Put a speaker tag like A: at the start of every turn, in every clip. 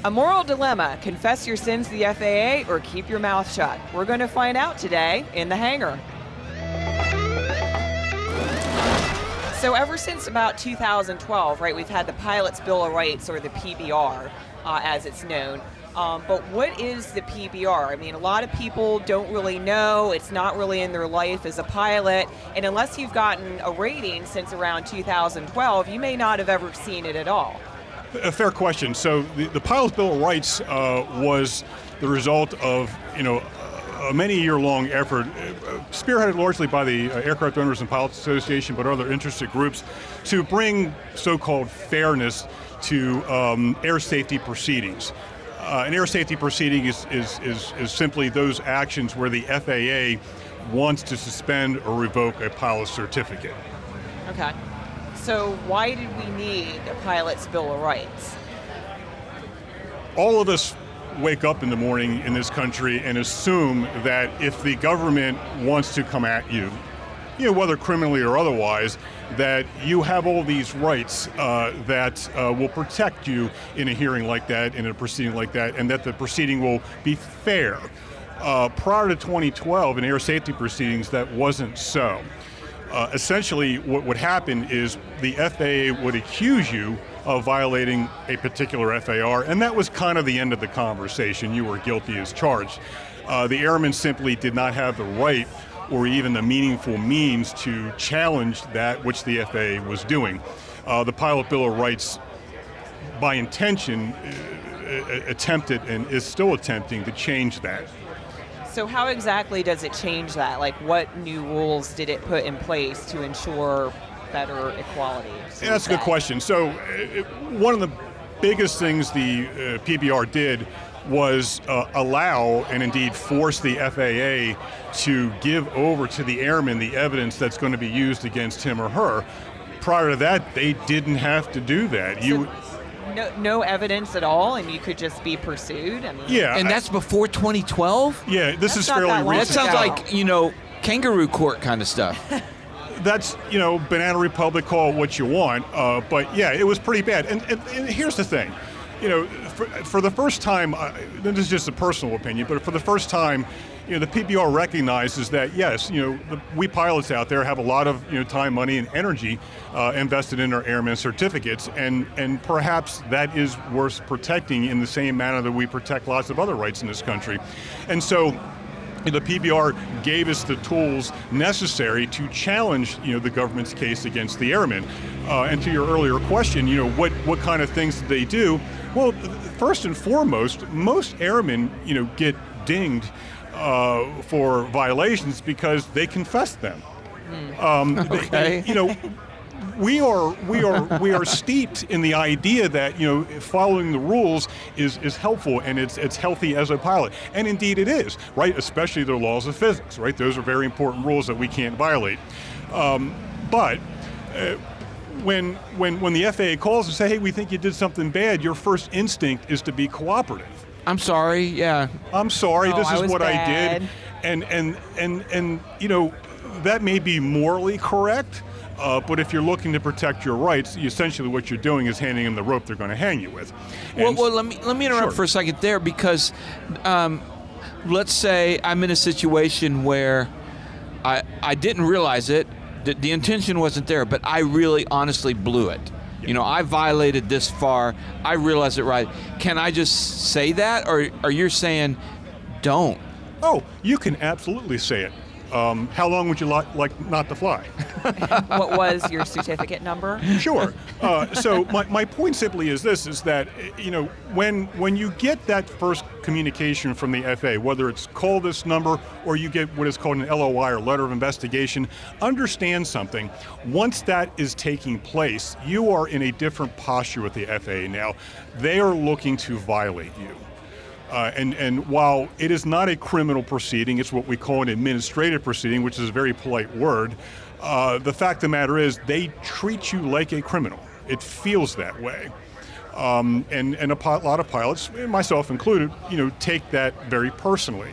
A: A moral dilemma, confess your sins to the FAA or keep your mouth shut. We're going to find out today in the hangar. So ever since about 2012, right, we've had the Pilot's Bill of Rights, or the PBR, as it's known. But what is the PBR? I mean, a lot of people don't really know. It's not really in their life as a pilot. And unless you've gotten a rating since around 2012, you may not have ever seen it at all.
B: A fair question. So the Pilot's Bill of Rights was the result of, a many-year-long effort, spearheaded largely by the Aircraft Owners and Pilots Association, but other interested groups, to bring so-called fairness to air safety proceedings. An air safety proceeding is simply those actions where the FAA wants to suspend or revoke a pilot's certificate.
A: Okay. So why did we need a Pilot's Bill of Rights?
B: All of us wake up in the morning in this country and assume that if the government wants to come at you, whether criminally or otherwise, that you have all these rights that will protect you in a hearing like that, in a proceeding like that, and that the proceeding will be fair. Prior to 2012, in air safety proceedings, that wasn't so. Essentially, what would happen is the FAA would accuse you of violating a particular FAR, and that was kind of the end of the conversation. You were guilty as charged. The airmen simply did not have the right or even the meaningful means to challenge that which the FAA was doing. The Pilot Bill of Rights, by intention, attempted and is still attempting to change that.
A: So how exactly does it change that? Like, what new rules did it put in place to ensure better equality?
B: Yeah, that's a good question. So one of the biggest things the PBR did was allow and indeed force the FAA to give over to the airman the evidence that's going to be used against him or her. Prior to that, they didn't have to do that.
A: No evidence at all, and you could just be pursued? I mean,
B: yeah.
C: And that's before 2012?
B: Yeah, this is fairly recent.
C: That sounds like, kangaroo court kind of stuff.
B: That's, Banana Republic, call it what you want, but yeah, it was pretty bad. And here's the thing, for the first time, this is just a personal opinion, but for the first time, the PBR recognizes that, yes, we pilots out there have a lot of time, money, and energy invested in our airman certificates, and perhaps that is worth protecting in the same manner that we protect lots of other rights in this country. And so the PBR gave us the tools necessary to challenge, the government's case against the airmen. And to your earlier question, what kind of things did they do? Well, first and foremost, most airmen, get dinged for violations because they confess them.
C: Okay.
B: We are steeped in the idea that following the rules is helpful and it's healthy as a pilot, and indeed it is, right? Especially the laws of physics, right? Those are very important rules that we can't violate. But when the FAA calls and say, hey, we think you did something bad, your first instinct is to be cooperative.
C: I'm sorry, yeah.
B: I'm sorry, this is what
A: bad.
B: I did. And that may be morally correct, but if you're looking to protect your rights, essentially what you're doing is handing them the rope they're going to hang you with.
C: Well, let me interrupt for a second there, because let's say I'm in a situation where I didn't realize it, the intention wasn't there, but I really honestly blew it. I violated this far, I realized it right. Can I just say that, or are you saying don't?
B: Oh, you can absolutely say it. How long would you like not to fly?
A: What was your certificate number?
B: Sure. So my point simply is this, is that, when you get that first communication from the FAA, whether it's call this number or you get what is called an LOI or letter of investigation, understand something. Once that is taking place, you are in a different posture with the FAA now. They are looking to violate you. And while it is not a criminal proceeding, it's what we call an administrative proceeding, which is a very polite word. The fact of the matter is they treat you like a criminal. It feels that way. And a lot of pilots, myself included, take that very personally.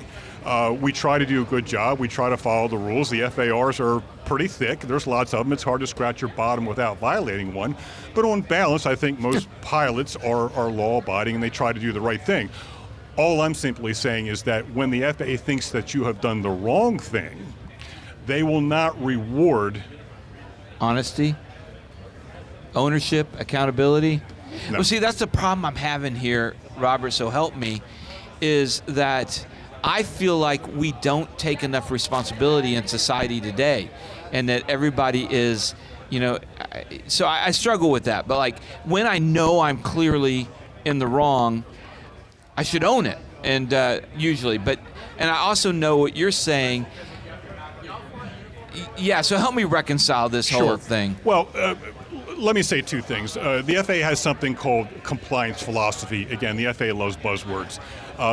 B: We try to do a good job. We try to follow the rules. The FARs are pretty thick. There's lots of them. It's hard to scratch your bottom without violating one. But on balance, I think most pilots are law-abiding and they try to do the right thing. All I'm simply saying is that when the FAA thinks that you have done the wrong thing, they will not reward
C: honesty, ownership, accountability.
B: No.
C: Well, see, that's the problem I'm having here, Robert, so help me, is that I feel like we don't take enough responsibility in society today, and that everybody is, so I struggle with that. But like, when I know I'm clearly in the wrong, I should own it, and usually. And I also know what you're saying. Yeah, so help me reconcile this whole thing.
B: Well, let me say two things. The FAA has something called compliance philosophy. Again, the FAA loves buzzwords.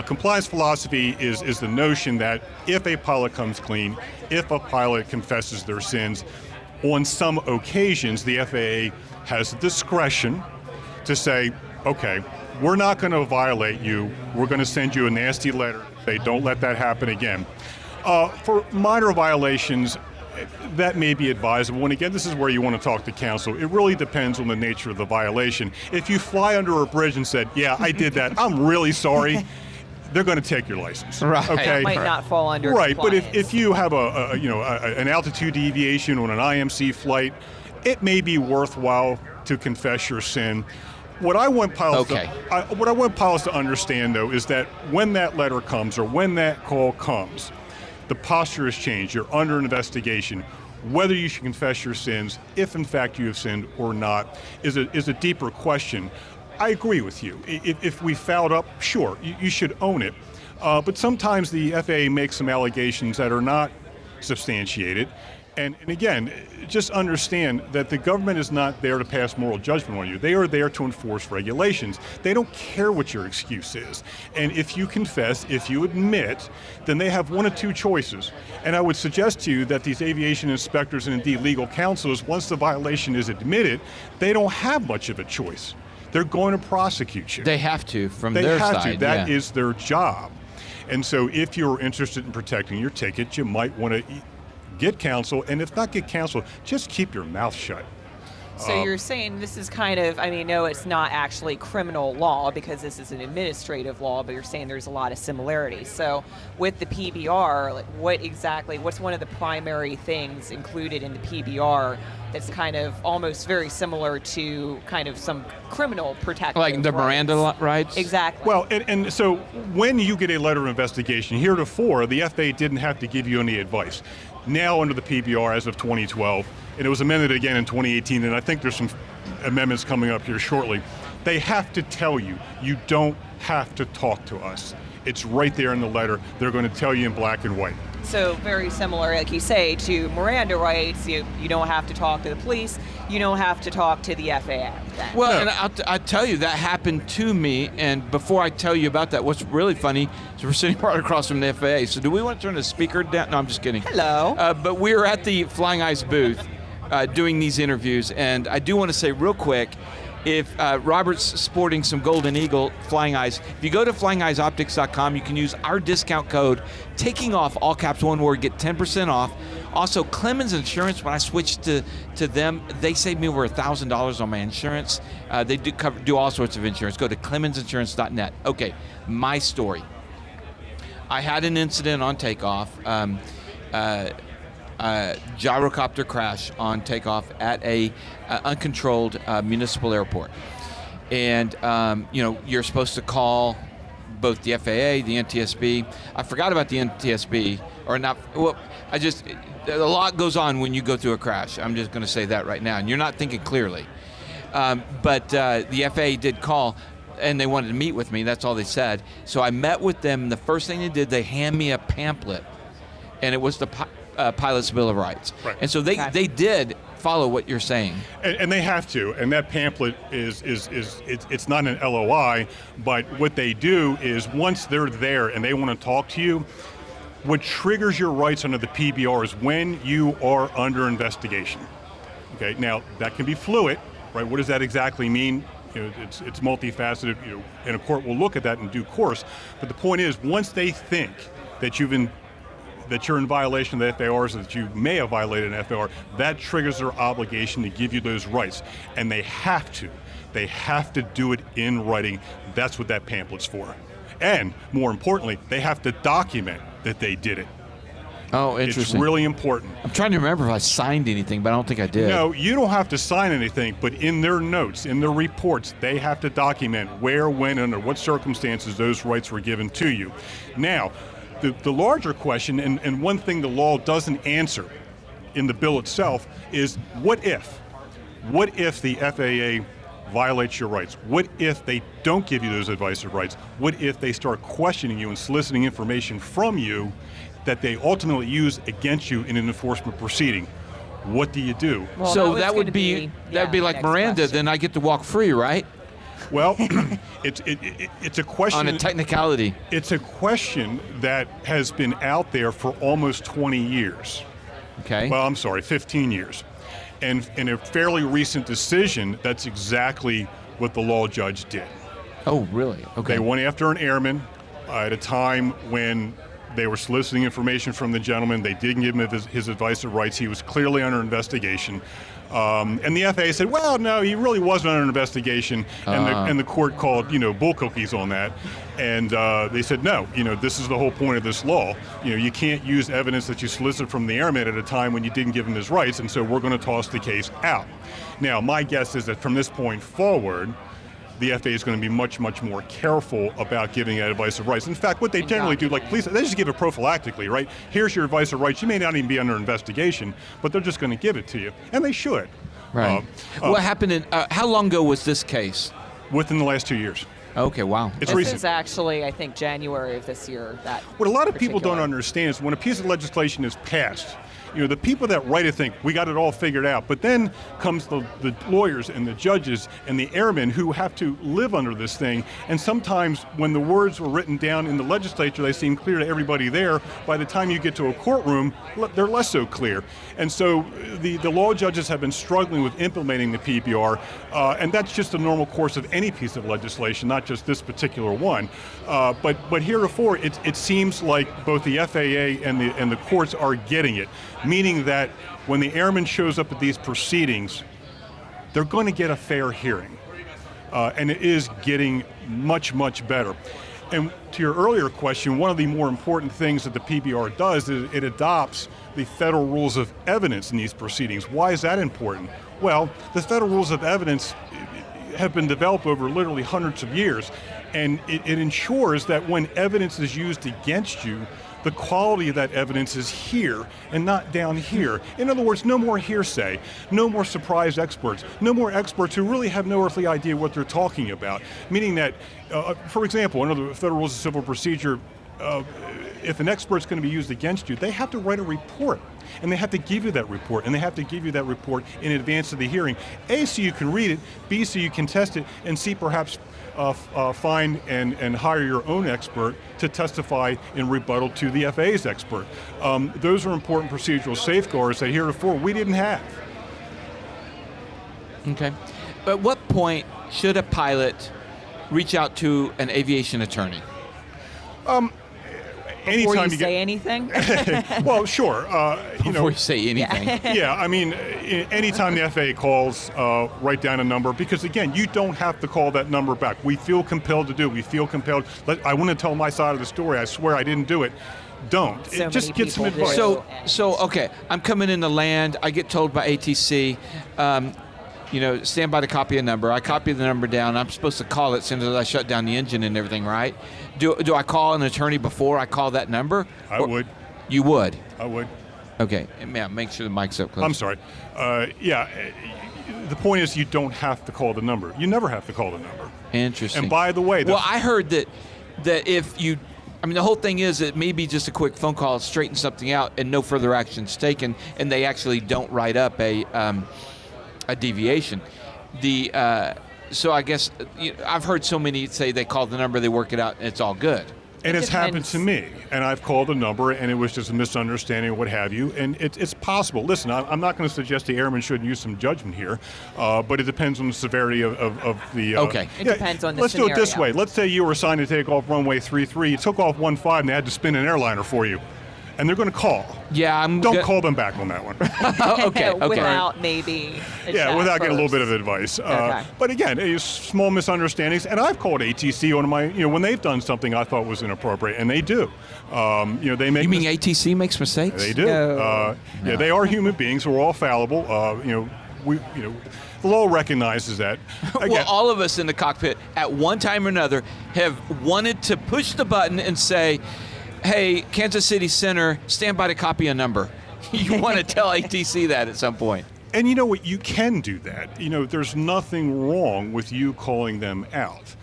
B: Compliance philosophy is the notion that if a pilot comes clean, if a pilot confesses their sins, on some occasions the FAA has discretion to say, okay, we're not going to violate you. We're going to send you a nasty letter. Say, don't let that happen again. For minor violations, that may be advisable. And again, this is where you want to talk to counsel. It really depends on the nature of the violation. If you fly under a bridge and said, yeah, I did that, I'm really sorry, they're going to take your license.
C: Right.
B: Okay.
A: That might not fall under
B: right,
A: compliance.
B: but if you have an altitude deviation on an IMC flight, it may be worthwhile to confess your sin. What I want pilots to understand, though, is that when that letter comes or when that call comes, the posture has changed. You're under investigation. Whether you should confess your sins, if in fact you have sinned or not, is a deeper question. I agree with you. If we fouled up, sure, you should own it. But sometimes the FAA makes some allegations that are not substantiated. And again, just understand that the government is not there to pass moral judgment on you. They are there to enforce regulations. They don't care what your excuse is. And if you confess, if you admit, then they have one of two choices. And I would suggest to you that these aviation inspectors and indeed legal counselors, once the violation is admitted, they don't have much of a choice. They're going to prosecute you.
C: They have to, from their side.
B: They have to. That is their job. And so if you're interested in protecting your ticket, you might want to get counsel, and if not get counsel, just keep your mouth shut.
A: So you're saying this is kind of, no, it's not actually criminal law because this is an administrative law, but you're saying there's a lot of similarities. So with the PBR, what's one of the primary things included in the PBR that's kind of almost very similar to kind of some criminal protective
C: like the Miranda rights?
A: Exactly.
B: Well, and so when you get a letter of investigation, heretofore, the FAA didn't have to give you any advice. Now under the PBR as of 2012, and it was amended again in 2018, and I think there's some amendments coming up here shortly, they have to tell you, you don't have to talk to us. It's right there in the letter. They're going to tell you in black and white.
A: So very similar, like you say, to Miranda rights. You don't have to talk to the police. You don't have to talk to the FAA. Then.
C: Well,
B: No.
C: and I'll tell you, that happened to me. And before I tell you about that, what's really funny is we're sitting right across from the FAA. So do we want to turn the speaker down? No, I'm just kidding.
A: Hello.
C: But we were at the Flying Eyes booth doing these interviews. And I do want to say real quick, if Robert's sporting some Golden Eagle Flying Eyes, if you go to flyingeyesoptics.com, you can use our discount code, taking off all caps one word, get 10% off. Also, Clemens Insurance, when I switched to them, they saved me over $1,000 on my insurance. They do all sorts of insurance. Go to clemensinsurance.net. Okay, my story. I had an incident on takeoff. Gyrocopter crash on takeoff at a uncontrolled municipal airport. And, you're supposed to call both the FAA, the NTSB. I forgot about the NTSB, or not. Well, a lot goes on when you go through a crash. I'm just going to say that right now. And you're not thinking clearly. But the FAA did call, and they wanted to meet with me. That's all they said. So I met with them. And the first thing they did, they handed me a pamphlet. And it was the Pilot's Bill of Rights.
B: Right.
C: And so they did follow what you're saying.
B: And they have to. And that pamphlet it's not an LOI, but what they do is once they're there and they want to talk to you, what triggers your rights under the PBR is when you are under investigation. Okay, now that can be fluid, right? What does that exactly mean? It's multifaceted, and a court will look at that in due course. But the point is, once they think that you're in violation of the FARs, that you may have violated an FAR, that triggers their obligation to give you those rights. And they have to. They have to do it in writing. That's what that pamphlet's for. And more importantly, they have to document that they did it.
C: Oh, interesting.
B: It's really important.
C: I'm trying to remember if I signed anything, but I don't think I did.
B: No, you don't have to sign anything, but in their notes, in their reports, they have to document where, when, under what circumstances those rights were given to you. Now, the larger question, and one thing the law doesn't answer in the bill itself, is what if? What if the FAA violates your rights? What if they don't give you those advisory rights? What if they start questioning you and soliciting information from you that they ultimately use against you in an enforcement proceeding? What do you do?
A: Well,
C: So that would be like
A: next
C: Miranda.
A: question.
C: Then I get to walk free, right?
B: Well, it's a question.
C: On a technicality.
B: It's a question that has been out there for almost 20 years.
C: Okay.
B: Well, I'm sorry, 15 years. And in a fairly recent decision, that's exactly what the law judge did.
C: Oh, really? Okay.
B: They went after an airman at a time when they were soliciting information from the gentleman. They didn't give him his advisory rights. He was clearly under investigation. And the FAA said, well, no, he really wasn't under investigation. And the court called, bull cookies on that. And they said, no, this is the whole point of this law. You can't use evidence that you solicited from the airman at a time when you didn't give him his rights. And so we're going to toss the case out. Now, my guess is that from this point forward, the FAA is going to be much, much more careful about giving advice of rights. In fact, what they generally do, like police, they just give it prophylactically, right? Here's your advice of rights. You may not even be under investigation, but they're just going to give it to you, and they should.
C: Right. What happened in? How long ago was this case?
B: Within the last 2 years.
C: Okay. Wow.
B: It's
A: This
B: recent.
A: is actually, I think, January of this year.
B: What a lot of people don't
A: particular.
B: understand is when a piece of legislation is passed, the people that write it think we got it all figured out, but then comes the lawyers and the judges and the airmen who have to live under this thing, and sometimes when the words were written down in the legislature, they seem clear to everybody there. By the time you get to a courtroom, they're less so clear. And so the law judges have been struggling with implementing the PBR, and that's just the normal course of any piece of legislation, not just this particular one. But heretofore, it seems like both the FAA and the courts are getting it, meaning that when the airman shows up at these proceedings, they're going to get a fair hearing. And it is getting much, much better. And to your earlier question, one of the more important things that the PBR does is it adopts the federal rules of evidence in these proceedings. Why is that important? Well, the federal rules of evidence have been developed over literally hundreds of years, and it ensures that when evidence is used against you, the quality of that evidence is here and not down here. In other words, no more hearsay, no more surprise experts, no more experts who really have no earthly idea what they're talking about. Meaning that, for example, under the Federal Rules of Civil Procedure, if an expert's going to be used against you, they have to write a report. And they have to give you that report, and they have to give you that report in advance of the hearing. A, so you can read it, B, so you can test it, and C, perhaps find and hire your own expert to testify in rebuttal to the FAA's expert. Those are important procedural safeguards that heretofore we didn't have.
C: Okay. At what point should a pilot reach out to an aviation attorney?
A: Before
B: Anytime
A: you say anything?
B: Well, sure.
C: Before you say anything.
B: Yeah, I mean, anytime the FAA calls, write down a number, because again, you don't have to call that number back. We feel compelled to do it. We feel compelled. I want to tell my side of the story. I swear I didn't do it. Don't.
A: So
B: Just
A: many
B: get some
A: people
B: advice.
A: do.
C: So okay, I'm coming in to land. I get told by ATC, stand by to copy a number. I copy the number down. I'm supposed to call it as soon as I shut down the engine and everything, right? Do I call an attorney before I call that number?
B: I would.
C: You would?
B: I would.
C: Okay. Yeah, make sure the mic's up close.
B: I'm sorry. The point is you don't have to call the number. You never have to call the number.
C: Interesting.
B: And by the way,
C: well, I heard that if you, the whole thing is it may be just a quick phone call, straighten something out, and no further action's taken, and they actually don't write up a deviation. So I guess I've heard so many say they call the number, they work it out, and it's all good.
B: And it's happened to me, and I've called a number, and it was just a misunderstanding or what have you, and it's possible. Listen, I'm not going to suggest the airmen shouldn't use some judgment here, but it depends on the severity of the...
C: Okay.
A: It depends on the
B: Let's
A: scenario.
B: do it this way. Let's say you were assigned to take off runway 33, you took off 15, and they had to spin an airliner for you, and they're going to call.
C: Yeah,
B: Don't call them back on that one.
C: Okay.
A: Without maybe a chat
B: without getting a little
A: first.
B: bit of advice.
A: Okay.
B: But again, it's small misunderstandings, and I've called ATC on my, when they've done something I thought was inappropriate, and they do. They make.
C: You mean ATC makes mistakes?
B: They do.
A: No.
B: They are human beings. We're all fallible. The law recognizes that. Again,
C: Well, all of us in the cockpit at one time or another have wanted to push the button and say, hey, Kansas City Center, stand by to copy a number. You want to tell ATC that at some point.
B: And you know what? You can do that. There's nothing wrong with you calling them out.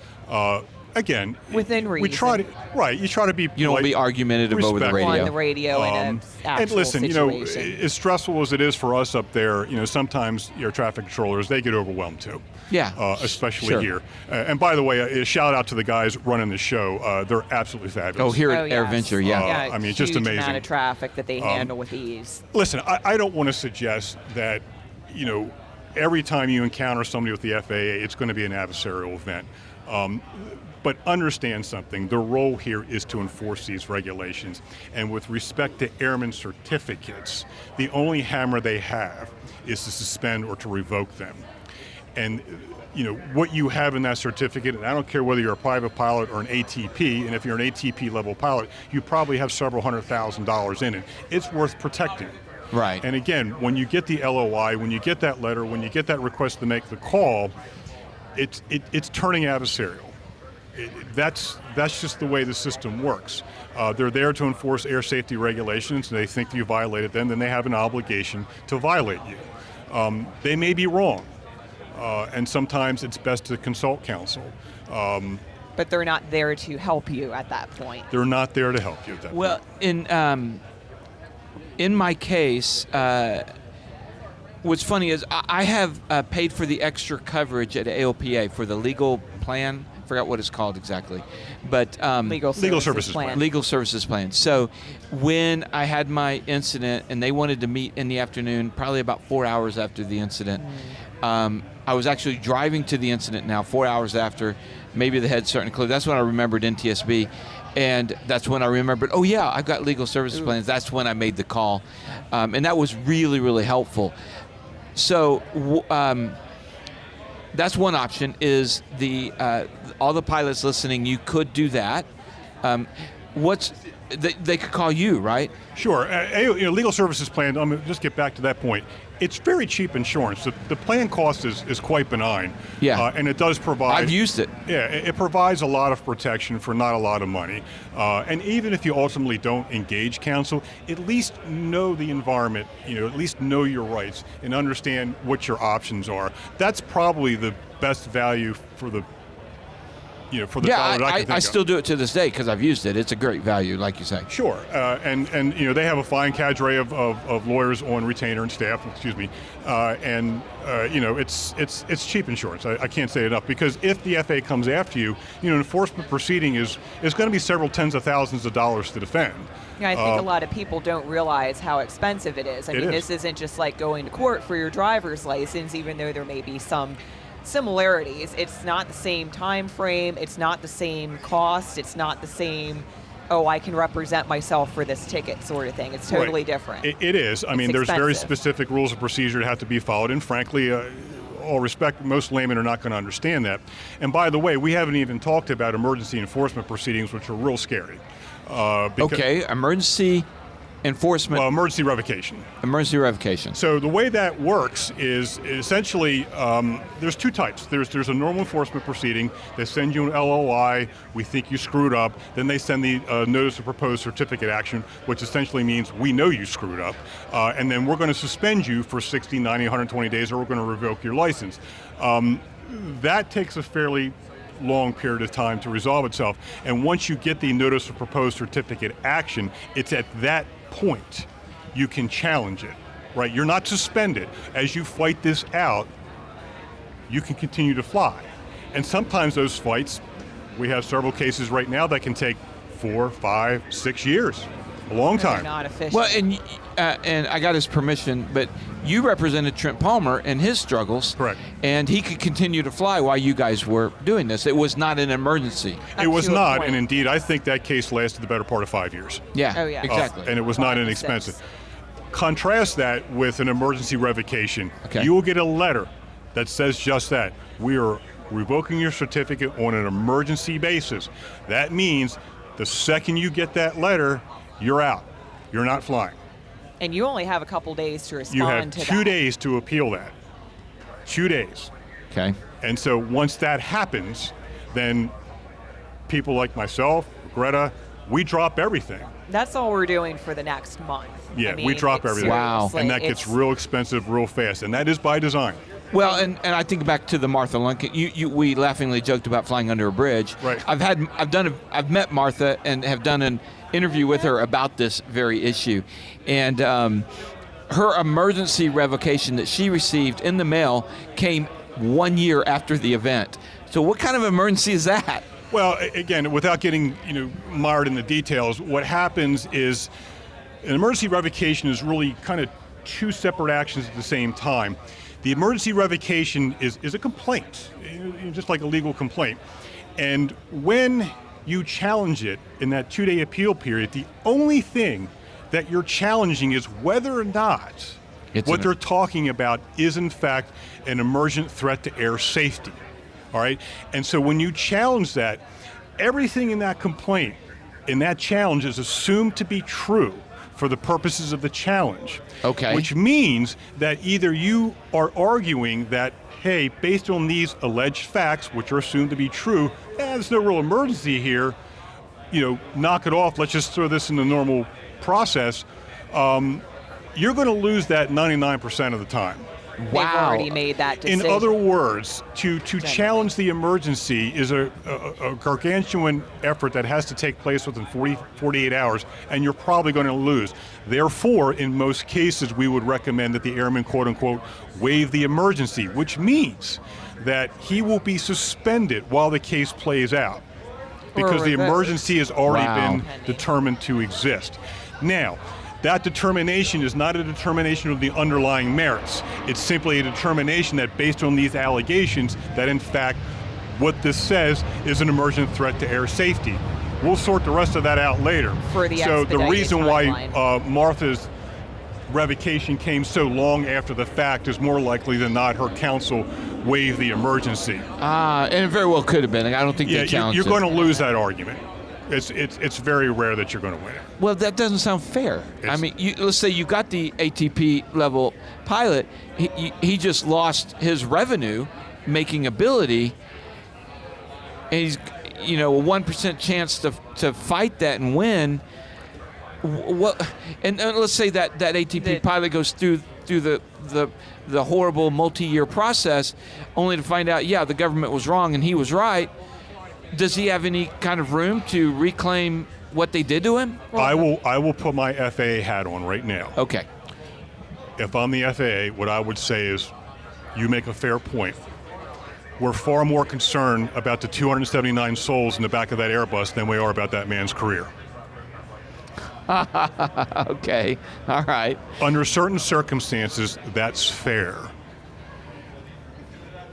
B: Again,
A: Within reason.
B: We try to, right? You try to be.
C: You don't be argumentative over the
B: respectful.
C: radio.
A: On the radio in an actual
B: And listen,
A: situation.
B: as stressful as it is for us up there, sometimes your traffic controllers, they get overwhelmed too.
C: Yeah.
B: Especially
C: Sure.
B: here. And by the way, a shout out to the guys running the show. They're absolutely fabulous.
C: Oh, here at
A: yes.
C: Airventure, yeah.
B: I mean, just
A: huge
B: amazing.
A: amount of traffic that they handle with ease.
B: Listen, I don't want to suggest that, every time you encounter somebody with the FAA, it's going to be an adversarial event. But understand something, the role here is to enforce these regulations. And with respect to airman certificates, the only hammer they have is to suspend or to revoke them. And what you have in that certificate, and I don't care whether you're a private pilot or an ATP, and if you're an ATP level pilot, you probably have several $100,000 in it. It's worth protecting.
C: Right.
B: And again, when you get the LOI, when you get that letter, when you get that request to make the call, it's turning adversarial. That's just the way the system works. They're there to enforce air safety regulations, and they think you violated them, then they have an obligation to violate you. They may be wrong, and sometimes it's best to consult counsel.
A: But they're not there to help you at that point.
B: They're not there to help you at that
C: Well,
B: point.
C: in my case, what's funny is I have paid for the extra coverage at AOPA for the legal plan. I forgot what it's called exactly, but
A: Legal
B: services plan.
C: legal services plan. So when I had my incident and they wanted to meet in the afternoon, probably about 4 hours after the incident, I was actually driving to the incident now 4 hours after. Maybe the head starting to close. That's when I remembered NTSB. And that's when I remembered, oh yeah, I've got legal services plans. That's when I made the call. And that was really, really helpful. So that's one option is all the pilots listening, you could do that. They could call you, right?
B: Sure. Legal services plan, I'm going to just get back to that point. It's very cheap insurance. The plan cost is quite benign.
C: Yeah.
B: And it does provide...
C: I've used it.
B: Yeah, it provides a lot of protection for not a lot of money. And even if you ultimately don't engage counsel, at least know the environment, at least know your rights and understand what your options are. That's probably the best value for the for the dollar that I can think
C: I
B: of.
C: still do it to this day because I've used it. It's a great value, like you say.
B: Sure, and they have a fine cadre of lawyers on retainer and staff. Excuse me, it's cheap insurance. I can't say it enough because if the FAA comes after you, an enforcement proceeding is going to be several tens of thousands of dollars to defend.
A: Yeah, I think a lot of people don't realize how expensive it is. I mean, this isn't just like going to court for your driver's license, even though there may be some similarities. It's not the same time frame, it's not the same cost, it's not the same, I can represent myself for this ticket sort of thing. It's totally different.
B: It is. I mean, there's very
A: expensive.
B: specific rules of procedure that have to be followed, and frankly, all respect, most laymen are not going to understand that. And by the way, we haven't even talked about emergency enforcement proceedings, which are real scary.
C: Okay, emergency enforcement.
B: Well, emergency revocation.
C: Emergency revocation.
B: So the way that works is essentially there's two types. There's a normal enforcement proceeding. They send you an LOI. We think you screwed up. Then they send the notice of proposed certificate action, which essentially means we know you screwed up. And then we're going to suspend you for 60, 90, 120 days, or we're going to revoke your license. That takes a fairly long period of time to resolve itself. And once you get the notice of proposed certificate action, it's at that point you can challenge it, right? You're not suspended. As you fight this out, you can continue to fly. And sometimes those fights, we have several cases right now that can take 4, 5, 6 years. A long
A: They're
B: time.
A: not efficient.
C: Well, and I got his permission, but you represented Trent Palmer in his struggles.
B: Correct.
C: And he could continue to fly while you guys were doing this. It was not an emergency.
B: It was
A: to a
B: not,
A: point.
B: and indeed, I think that case lasted the better part of 5 years.
C: Yeah.
A: Oh, yeah.
C: Exactly.
B: And it was not
A: 5 to
B: inexpensive.
A: 6.
B: Contrast that with an emergency revocation.
C: Okay.
B: You will get a letter that says just that. We are revoking your certificate on an emergency basis. That means the second you get that letter, you're out. You're not flying.
A: And you only have a couple days to respond
B: You have
A: to
B: 2
A: that.
B: days to appeal that. 2 days.
C: Okay.
B: And so once that happens, then people like myself, Greta, we drop everything.
A: That's all we're doing for the next month.
B: Yeah,
A: I
B: we
A: mean,
B: drop
A: it's
B: everything.
C: Wow.
A: seriously-
B: And that gets
A: it's-
B: real expensive real fast. And that is by design.
C: Well, and I think back to the Martha Lincoln. We laughingly joked about flying under a bridge.
B: Right.
C: I've met Martha and have done an interview with her about this very issue, and her emergency revocation that she received in the mail came 1 year after the event. So what kind of emergency is that?
B: Well, again, without getting mired in the details, what happens is an emergency revocation is really kind of two separate actions at the same time. The emergency revocation is a complaint, just like a legal complaint. And when you challenge it in that 2-day appeal period, the only thing that you're challenging is whether or not what they're talking about is in fact an emergent threat to air safety. All right? And so when you challenge that, everything in that complaint, in that challenge, is assumed to be true for the purposes of the challenge.
C: Okay.
B: Which means that either you are arguing that, hey, based on these alleged facts, which are assumed to be true, there's no real emergency here, knock it off, let's just throw this in the normal process, you're going to lose that 99% of the time.
A: They've
C: Wow.
A: already made that decision.
B: In other words, to challenge the emergency is a gargantuan effort that has to take place within 48 hours, and you're probably going to lose. Therefore, in most cases, we would recommend that the airman, quote unquote, waive the emergency, which means that he will be suspended while the case plays out, because the
A: revoked.
B: emergency has already
C: Wow.
B: been determined to exist. Now, that determination is not a determination of the underlying merits. It's simply a determination that based on these allegations, that in fact, what this says is an emergent threat to air safety. We'll sort the rest of that out later.
A: For the
B: So the
A: expedited
B: reason why
A: timeline.
B: Martha's revocation came so long after the fact is more likely than not her counsel waived the emergency.
C: And it very well could have been. I don't think
B: Yeah,
C: they challenged
B: you're
C: it.
B: going to lose that argument. It's very rare that you're going to win it.
C: Well, that doesn't sound fair. I mean, let's say you got the ATP level pilot. He just lost his revenue making ability, and he's a 1% chance to fight that and win. What? And let's say that ATP pilot goes through the horrible multi-year process, only to find out, the government was wrong and he was right. Does he have any kind of room to reclaim what they did to him?
B: I will put my FAA hat on right now.
C: Okay.
B: If I'm the FAA, what I would say is, you make a fair point. We're far more concerned about the 279 souls in the back of that Airbus than we are about that man's career.
C: Okay. All right.
B: Under certain circumstances, that's fair.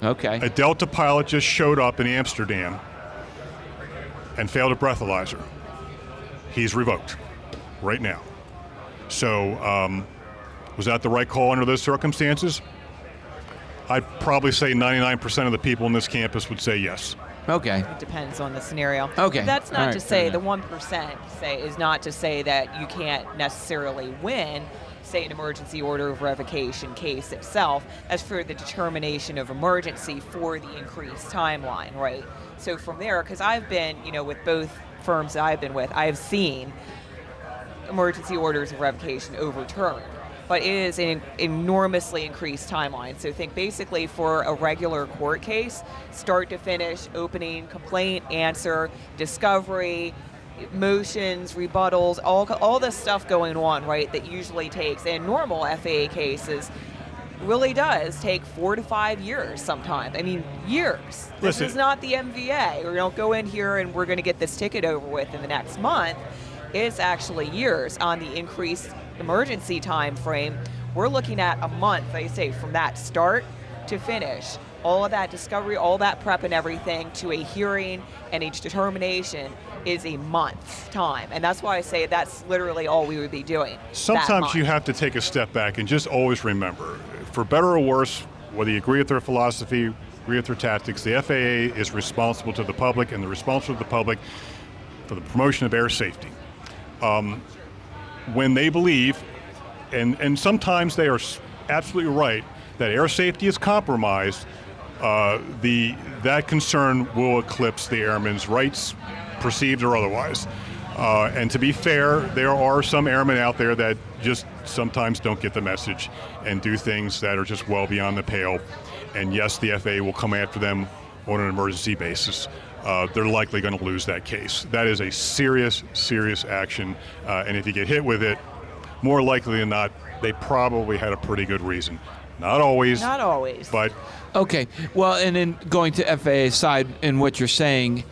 C: Okay.
B: A Delta pilot just showed up in Amsterdam and failed a breathalyzer. He's revoked right now. So was that the right call under those circumstances? I'd probably say 99% of the people in this campus would say yes.
C: Okay.
A: It depends on the scenario.
C: Okay.
A: But that's not
C: All right,
A: to
C: fair
A: say the
C: enough.
A: 1% is not to say that you can't necessarily win, say, an emergency order of revocation case itself, as for the determination of emergency for the increased timeline, right? So from there, because I've been, with both firms that I've been with, I've seen emergency orders of revocation overturned. But it is an enormously increased timeline. So think basically for a regular court case, start to finish, opening, complaint, answer, discovery, motions, rebuttals, all this stuff going on, right, that usually takes, in normal FAA cases, really does take 4 to 5 years sometimes. I mean, years. This
B: Listen.
A: is not the MVA. We don't go in here and we're going to get this ticket over with in the next month. It's actually years on the increased emergency time frame. We're looking at a month, like I say, from that start to finish. All of that discovery, all that prep and everything to a hearing and a determination is a month's time. And that's why I say that's literally all we would be doing.
B: Sometimes you have to take a step back and just always remember, for better or worse, whether you agree with their philosophy, agree with their tactics, the FAA is responsible to the public, and they're responsible to the public for the promotion of air safety. When they believe, and sometimes they are absolutely right, that air safety is compromised, that concern will eclipse the airman's rights, perceived or otherwise. And to be fair, there are some airmen out there that just sometimes don't get the message and do things that are just well beyond the pale. And yes, the FAA will come after them on an emergency basis. They're likely going to lose that case. That is a serious, serious action. And if you get hit with it, more likely than not, they probably had a pretty good reason. Not always.
A: Not always.
B: But
C: Okay, well, and then going to FAA side and what you're saying,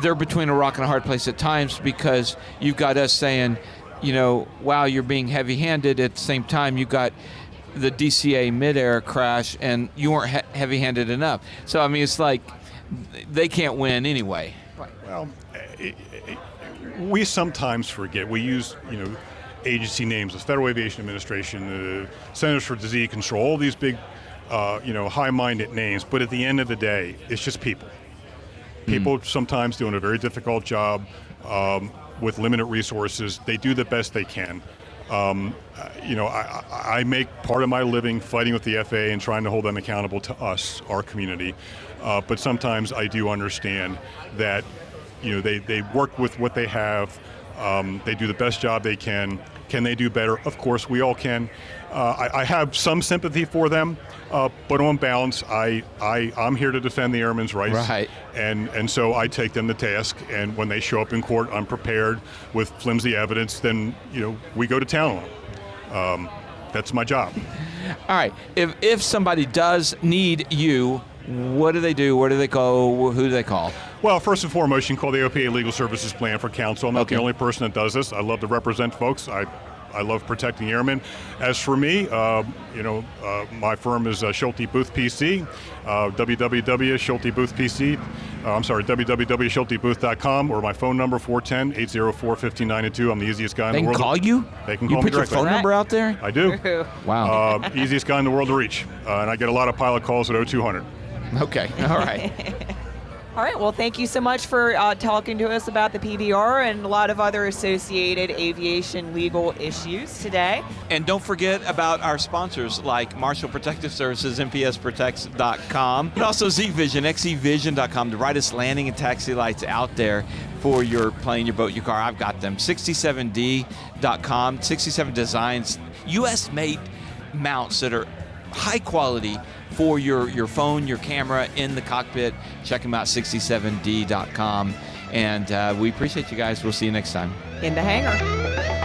C: they're between a rock and a hard place at times, because you've got us saying, you know, wow, you're being heavy-handed. At the same time, you've got the DCA midair crash, and you weren't heavy-handed enough. So, I mean, it's like they can't win anyway.
B: well, we sometimes forget. We use, agency names, the Federal Aviation Administration, the Centers for Disease Control, all these big, high-minded names. But at the end of the day, it's just people. People sometimes doing a very difficult job with limited resources. They do the best they can. I make part of my living fighting with the FAA and trying to hold them accountable to us, our community. But sometimes I do understand that, they work with what they have. They do the best job they can. Can they do better? Of course, we all can. I have some sympathy for them, but on balance, I'm here to defend the airmen's rights.
C: Right.
B: And so I take them to task, and when they show up in court unprepared with flimsy evidence, then we go to town on them. That's my job.
C: All right, if somebody does need you, what do they do? Where do they go? Who do they call?
B: Well, first and foremost, you can call the OPA Legal Services Plan for counsel. I'm not the only person that does this. I love to represent folks. I love protecting airmen. As for me, my firm is SchulteBooth PC, www.SchulteBoothPC, www.SchulteBooth.com, or my phone number, 410-804-1592. I'm the easiest guy in the world.
C: They can call you?
B: They can
C: you
B: call me
C: put your
B: directly.
C: phone number out there?
B: I do.
C: Wow.
B: Easiest guy in the world to reach. And I get a lot of pilot calls at 0200.
C: Okay, all right.
A: All right, well, thank you so much for talking to us about the PBR and a lot of other associated aviation legal issues today.
C: And don't forget about our sponsors like Marshall Protective Services, MPSprotects.com, and also ZVision, XEVision.com, the brightest landing and taxi lights out there for your plane, your boat, your car. I've got them. 67D.com, 67 designs, U.S.-made mounts that are high quality for your phone, your camera in the cockpit. Check them out, 67D.com. And we appreciate you guys. We'll see you next time.
A: In the hangar.